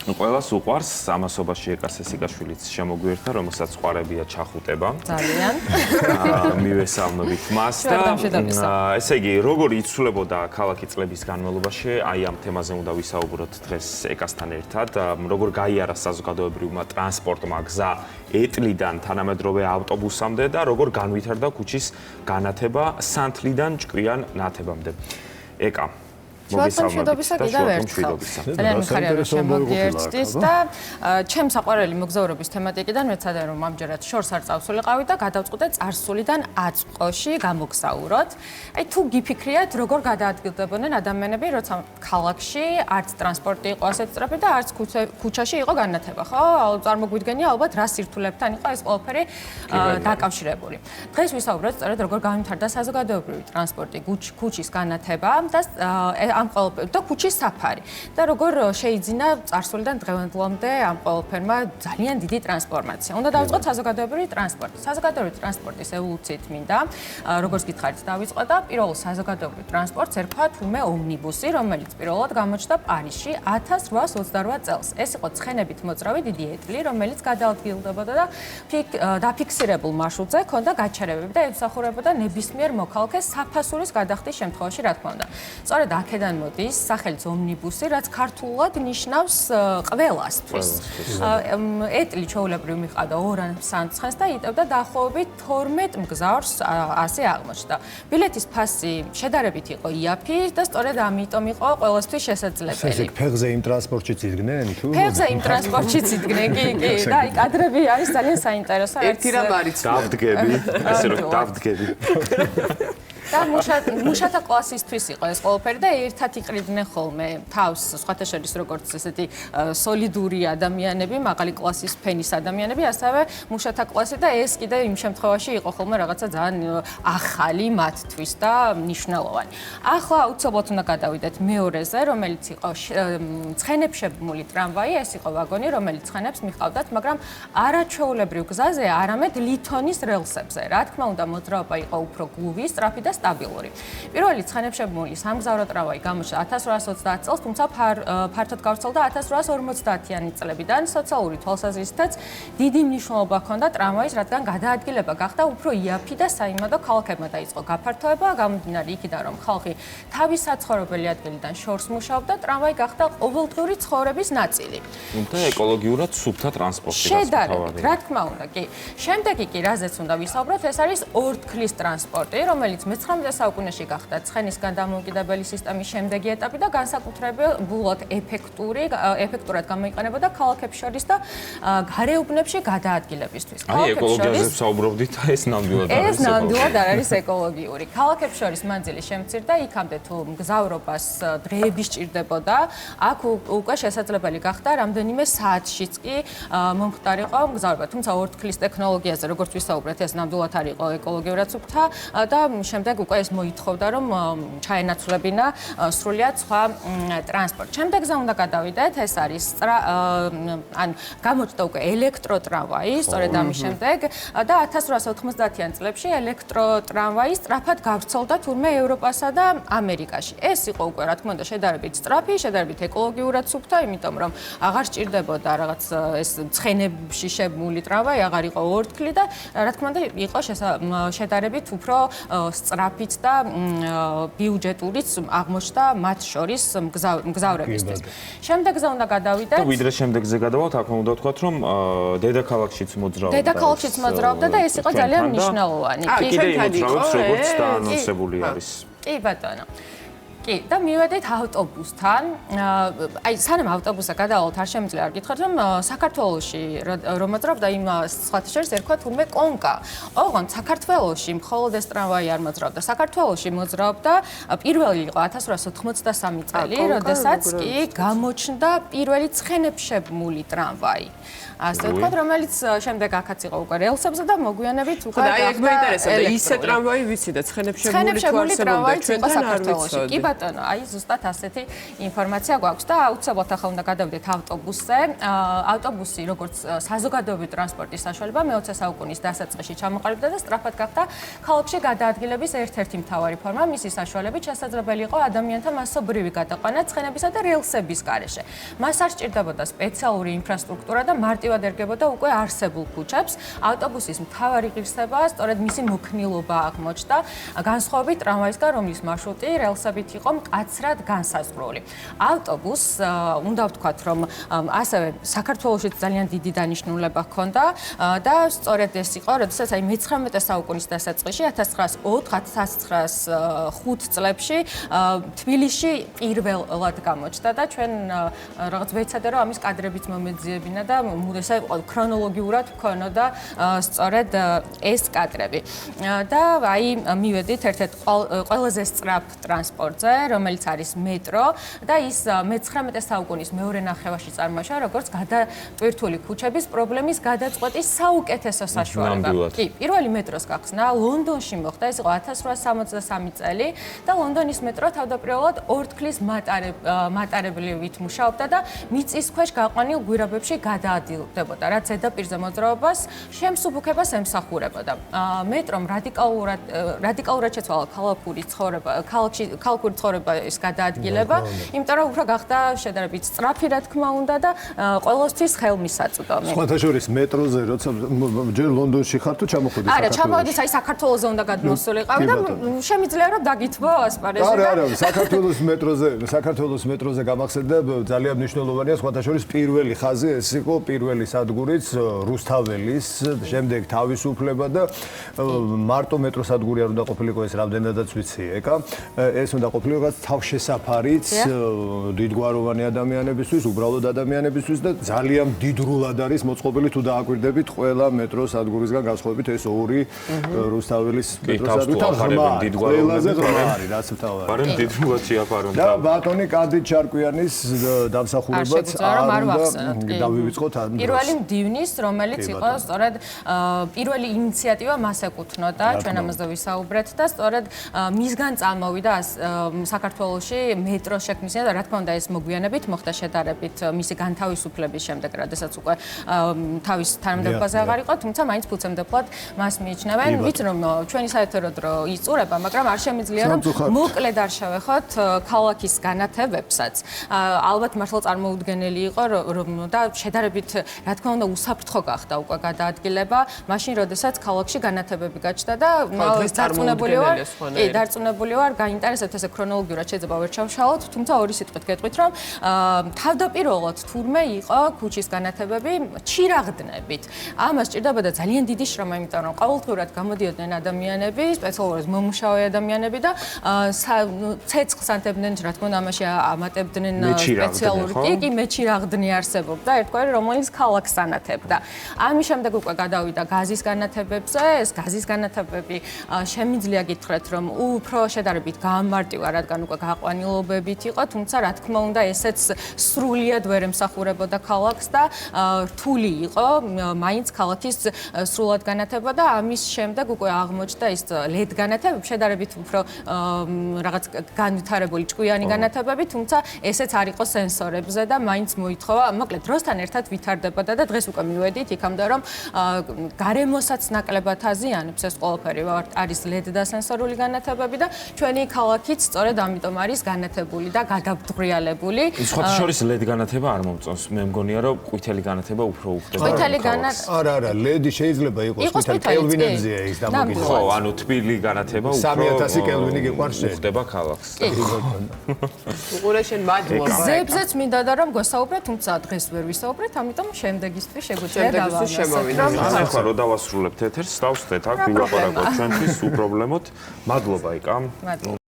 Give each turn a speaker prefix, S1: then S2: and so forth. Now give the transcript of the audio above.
S1: ყველას უყვარს ამასობაში ეკას ესიკაშვილიც შემოგვიერთა, რომელსაც ყვარებია ჩახუტება.
S2: ძალიან.
S1: მივესალმებით მას და ესე იგი, როგორ იცვლებოდა ქალაქი წლების განმავლობაში, აი ამ თემაზე უნდა ვისაუბროთ დღეს ეკასთან ერთად, როგორ გაიარა საზოგადოებრივმა ტრანსპორტმა გზა ეტლიდან თანამედროვე ავტობუსამდე და როგორ განვითარდა ქუჩის განათება სანთლიდან ჭკვიან ნათებამდე. ეკა
S2: მშვიდობისა კიდევ ერთხელ. ძალიან მიხარია რომ შემოგიერთდით და ჩემ საყვარელი მოგზაურობის თემატიკიდან მეცადე რომ ამჯერად შორს არ წავსულიყავით და გადავწყვიტე წარსულიდან აწყოში გამოგზაუროთ. აი თუ გიფიქრიათ როგორ გადაადგილდებოდნენ ადამიანები როცა ქალაქში არც ტრანსპორტი იყო ასეთ სწრაფი და არც ქუჩაში იყო განათება, ხო? წარმოგვიდგენია ალბათ რა სირთულეებთან იყო ეს ყველაფერი დაკავშირებული. დღეს ვისაუბროთ სწორედ როგორ განვითარდა საზოგადოებრივი ტრანსპორტი, ქუჩის განათება და ამ ყველაფერს და ქუჩის საფარი და როგორ შეიძინა წარსულიდან დღევანდლამდე ამ ყველაფერმა ძალიან დიდი ტრანსფორმაცია. უნდა დავიწყოთ საზოგადოებრივი ტრანსპორტი. საზოგადოებრივი ტრანსპორტის ევოლუციით მინდა, როგორც გითხარით, დავიწყო და პირველ საზოგადოებრივ ტრანსპორტს ერქვა თურმე ომნიბუსი, რომელიც პირველად გამოჩნდა პარიზში 1828 წელს. ეს იყო ცხენებით მოძრავი დიდი ეტლი, რომელიც გადაადგილდებოდა და დაფიქსირებულ მარშრუტზე ჰქონდა გაჩერებები და ემსახურებოდა ნებისმიერ მოქალაქეს საფასურის გადახდის შემთხვევაში, რა თქმა უნდა. სწორედ აქედან მოდის სახელიც ომნიბუსი, რაც ქართულად ნიშნავს ყველასთვის. ეტლი ჩვეულებრივ მიყავდა 2-3 ცხენს და იტევდა დაახლოებით 12 მგზავრს, ასე აღმოჩნდა. ბილეთის ფასი შედარებით იყო იაფი და სწორედ ამიტომ იყო ყველასთვის შესაძლებელი.
S3: ესე ფეხზე იმ ტრანსპორტშიც იდგნენ თუ?
S2: ფეხზე იმ ტრანსპორტშიც იდგნენ, კი. და აი კადრები არის ძალიან საინტერესო.
S4: ერთი რამ არის.
S1: დავდგები, ესე რომ დავდგები.
S2: და მუშათა კლასისთვის იყო ეს ყველაფერი და ერთად იყრიდნენ ხოლმე თავს სხვათა შორის როგორც ესეთი სოლიდური ადამიანები, მაღალი კლასის ფენის ადამიანები, ასევე მუშათა კლასი და ეს კიდე იმ შემთხვევაში იყო ხოლმე რაღაცა ძალიან ახალი მათთვის და მნიშვნელოვანი. ახლა აუცილებლად უნდა გადავიდეთ მეორეზე, რომელიც იყო ცხენებშებმული ტრამვაი, ეს იყო ვაგონი, რომელიც ცხენებს მიჰყავდათ, მაგრამ არაჩვეულებრივ გზაზე, არამედ ლითონის რელსებზე. რა თქმა უნდა, მოძრაობა იყო უფრო გლუვი, სწრაფი და სტაბილური. პირველი ცხენებშებმული სამგზავრო ტრამვაი გამოჩნდა 1830 წელს, თუმცა ფართოდ გავრცელდა 1850-იანი წლებიდან. სოციალური თვალსაზრისითაც დიდი მნიშვნელობა ჰქონდა ტრამვაის, რადგან გადაადგილება გახდა უფრო იაფი და საიმედო ქალაქებმა დაიწყო გაფართოება, გამომდინარე იქიდან, რომ ხალხი თავის საცხოვრებელი ადგილიდან შორს მუშაობდა, ტრამვაი გახდა ყოველდღიური ცხოვრების ნაწილი.
S1: უნდა ეკოლოგიურად სუფთა ტრანსპორტი
S2: შედარებით, რა თქმა უნდა, კი. შემდეგი კი რაზეც უნდა ვისაუბროთ, ეს არის ორთქლის ტრანსპორტი, რომელიც 19 საუკუნეში გახდა ცხენისგან დამოუკიდებელი სისტემის შემდეგი ეტაპი და განსაკუთრებულად ეფექტურად გამოიყენებოდა ქალაქებს შორის და გარეუბნებში გადაადგილებისთვის.
S1: აი ეკოლოგიაზე ვსაუბრობდით, ეს ნამდვილად არის.
S2: ეს ნამდვილად არ არის ეკოლოგიური. ქალაქებს შორის მანძილი შემცირდა, იქამდე თუ მგზავრობას დღეები სჭირდებოდა, აქ უკვე შესაძლებელი გახდა რამდენიმე საათშიც კი მომხდარიყო მგზავრობა. თუმცა ორთქლის ტექნოლოგიაზე როგორც ვისაუბრეთ, ეს ნამდვილად არ იყო ეკოლოგიურად სუფთა და შემდეგ უკვე ეს მოითხოვდა, რომ ჩაენაცვლებინა სრულიად სხვა ტრანსპორტი. შემდეგზე უნდა გადავიდეთ, ეს არის გამოჩნდა უკვე ელექტროტრამვაი, სწორედ ამის შემდეგ და 1890-იან წლებში ელექტროტრამვაი სწრაფად გავრცელდა თურმე ევროპასა და ამერიკაში. ეს იყო უკვე, რა თქმა უნდა, შედარებით სწრაფი, შედარებით ეკოლოგიურად სუფთა, იმიტომ რომ აღარ სჭირდებოდა რაღაც ეს ცხენებში შებმული ტრამვაი, აღარ იყო ორთქლი და რა თქმა უნდა, იყო შედარებით უფრო სწრაფით და ბიუჯეტურიც აღმოჩნდა მათ შორის მგზავრებისთვის. შემდეგზე უნდა გადავიდეთ.
S1: და ვიდრე შემდეგზე გადავალთ, აქ უნდა ვთქვათ, რომ დედაქალაქშიც მოძრაობდა.
S2: დედაქალაქშიც მოძრაობდა და ეს იყო ძალიან მნიშვნელოვანი.
S1: კიდე იმოძრავებს, როგორც დაანონსებული არის.
S2: კი ბატონო. კი, და მივედით ავტობუსთან. აი, სანამ ავტობუსზე გადავალთ, არ შემიძლია არ გითხრათ, რომ საქართველოში რომ მოძრაობდა იმ სხვათა შორის ერქვა თურმე კონკა. ოღონდ საქართველოში მხოლოდ ეს ტრამვაი არ მოძრაობდა. საქართველოში მოძრაობდა პირველი იყო 1883 წელი, როდესაც კი გამოჩნდა პირველი ცხენებშებმული ტრამვაი. ასე ვთქვათ, რომელიც შემდეგ აქაც იყო უკვე რელსებზე და მოგვიანებით უკვე
S4: და აი ეს მეინტერესებდა ისე ტრამვაი ვიცი და ცხენებშებმული თუ არსებობდა ჩვენთან არ ვიცოდი.
S2: ბატონო, აი ზუსტად ასეთი ინფორმაცია გვაქვს და აუცილებლად ახლა უნდა გადავიდეთ ავტობუსზე. ავტობუსი როგორც საზოგადოებრივი ტრანსპორტის საშუალება მე-20 საუკუნის დასაწყისში ჩამოყალიბდა და სწრაფად გახდა ქალაქში გადაადგილების ერთ-ერთი მთავარი ფორმა. მისი საშუალებით შესაძლებელი იყო ადამიანთა მასობრივი გადაყვანა ცხენებისა და რელსების გარეშე. მას არ სჭირდებოდა სპეციალური ინფრასტრუქტურა და მარტივად ერგებოდა უკვე არსებულ ქუჩებს. ავტობუსის მთავარი ღირსებაა სწორედ მისი მოქნილობა აღმოჩნდა, განსხვავებით ტრამვაისგან, რომლის მარშრუტი რელსებით იყო მკაცრად განსაზღვრული. ავტობუსს უნდა ვთქვათ, რომ ასევე საქართველოშიც ძალიან დიდი დანიშნულება ჰქონდა და სწორედ ეს იყო, როდესაც აი მე-19 საუკუნის დასაწყისში 1904-1905 წლებში თბილისში პირველად გამოჩნდა და ჩვენ რაღაც ვეცადე რომ ამის კადრებიც მომეძიებინა და ესე ქრონოლოგიურად ვქონოდა სწორედ ეს კადრები. და აი მივედით ერთ-ერთ ყველაზე სწრაფ ტრანსპორტზე, რომელიც არის მეტრო და ის მე-19 საუკუნის მეორე ნახევარში წარმოიშვა როგორც გადატვირთული ქუჩების პრობლემის გადაწყვეტის საუკეთესო საშუალება. კი, პირველი მეტროს გახსნა ლონდონში მოხდა, ეს იყო 1863 წელი და ლონდონის მეტრო თავდაპირველად ორთქლის მატარებლივით მუშაობდა და მიწის ქვეშ გაყვანილ გვირაბებში გადაადგილდებოდა, რაც ზედაპირზე მოძრაობას შემსუბუქებას ემსახურებოდა. მეტრომ რადიკალურად შეცვალა ქალაქური ცხოვრების გადაადგილება, იმიტომ რომ უფრო გახდა შედარებით სწრაფი, რა თქმა უნდა და ყოველთვის ხელმისაწვდომი.
S3: სხვათა შორის მეტროზე როცა ჯერ ლონდონში ხარ თუ ჩამოხვედი საქართველოში? არა,
S2: ჩამოვედი, აი საქართველოზე უნდა გადმოსულიყავი და შემიძლია რომ დაგითბო ასპარეზი.
S3: არა, საქართველოს მეტროზე გამახსენდა ძალიან მნიშვნელოვანია სხვათა შორის პირველი ხაზი, ეს იყო პირველი სადგურიც რუსთაველის, შემდეგ თავისუფლება და მარტო მეტროსადგური არ უნდა ყოფილიყო ეს რამდენადაც ვიცი ეკა. ეს უნდა ყოფილიყო თავშესაფარიც დიდგვაროვანი ადამიანებისთვის, უბრალოდ ადამიანებისთვის და ძალიან დიდრულად არის მოწყობილი თუ დააკვირდებით ყველა მეტროსადგურისგან განსხვავებით ეს ორი რუსთაველის მეტროსადგური ყველაზე ღრმა არის, რაც მთავარი.
S1: მაგრამ დიდრულად შეაფარონ
S3: და ბატონი კანდიდ ჩარკვიანის დამსახურებაც დავივიწყოთ ამ დროს.
S2: პირველი მდივნის, რომელიც იყო სწორედ პირველი ინიციატივა მას ეკუთვნოდა, ჩვენ ამაზე ვისაუბრეთ და სწორედ მისგან წამოვიდა საქართველოში მეტროს შექმნის და რა თქმა უნდა ეს მოგვიანებით მოხდა შედარებით მისი განთავისუფლების შემდეგ, როდესაც უკვე თავის თანამდებობაზე აღარ იყო, თუმცა მაინც ფუძემდებლად მას მიიჩნევენ. ვიცი რომ ჩვენი საერთო დრო იწურება, მაგრამ არ შემიძლია რომ მოკლედ არ შევეხოთ ქალაქის განათებებსაც. ალბათ მართლა წარმოუდგენელი იყო და შედარებით რა თქმა უნდა უსაფრთხო გახდა უკვე გადაადგილება, მაშინ როდესაც ქალაქში განათებები გაჩნდა და დარწმუნებული ვარ, გაინტერესებთ ესე ქრონოლოგიურად შეიძლება ვერ ჩავშალოთ, თუმცა ორი სიტყვით გეტყვით რომ თავდაპირველად თურმე იყო ქუჩის განათებები ჩირაღდნებით. ამას სჭირდებოდა ძალიან დიდი შრომა, იმიტომ რომ ყოველდღურად გამოდიოდნენ ადამიანები, სპეციალურად მომუშავე ადამიანები და ცეცხლს ანთებდნენ, რა თქმა უნდა, ამაში ამატებდნენ სპეციალური კი მეჩირაღდნი არსებობდა, ერთგვარი რომელიც ქალაქს ანათებდა. ამის შემდეგ უკვე გადავიდა გაზის განათებებზე, ეს გაზის განათებები შემიძლია გითხრათ, რომ უფრო შედარებით გაამარტივა, რადგან უკვე გაყვანილობებით იყო, თუმცა რა თქმა უნდა, ესეც სრულიად ვერ ემსახურებოდა ქალაქს და რთული იყო მაინც ქალაქის სრულად განათება და ამის შემდეგ უკვე აღმოჩნდა ის ლედ განათებები, შედარებით უფრო რაღაც განვითარებული ჭკვიანი განათებები, თუმცა ესეც არ იყო სენსორებზე და მაინც მოითხოვა, მოკლედ დროსთან ერთად ვითარდებოდა და დღეს უკვე მივედით იქამდე, რომ გარემოსაც ნაკლებად აზიანებს ეს ყველაფერი არის ლედ და სენსორული განათებები და ჩვენი ქალაქიც სწორედ ამიტომ არის განათებული და გადაბდღრიალებული.
S1: სხვათა შორის ლედ განათება არ მომწონს. მე მგონია რომ ყვითელი განათება უფრო უხდება.
S2: ყვითელი განათება
S3: არა, ლედი შეიძლება იყოს ყვითელი კელვინებზეა ის დამოკიდებული.
S1: ხო, ანუ თბილი განათება უფრო
S3: 3000 კელვინი გიყვარს
S1: უხდება ქალაქს.
S4: უყურე შენ მადლობა.
S2: ზებზეც მინდა და რომ გვესაუბრეთ, თუმცა დღეს ვერ ვისაუბრეთ, ამიტომ შემდეგისთვის შეგვიძლია
S1: დავამატოთ. ახლა რო დავასრულებთ ეთერს, დავსვეთ აქ ვილაპარაკოთ ჩვენთვის უპრობლემოდ. მადლობა იკა.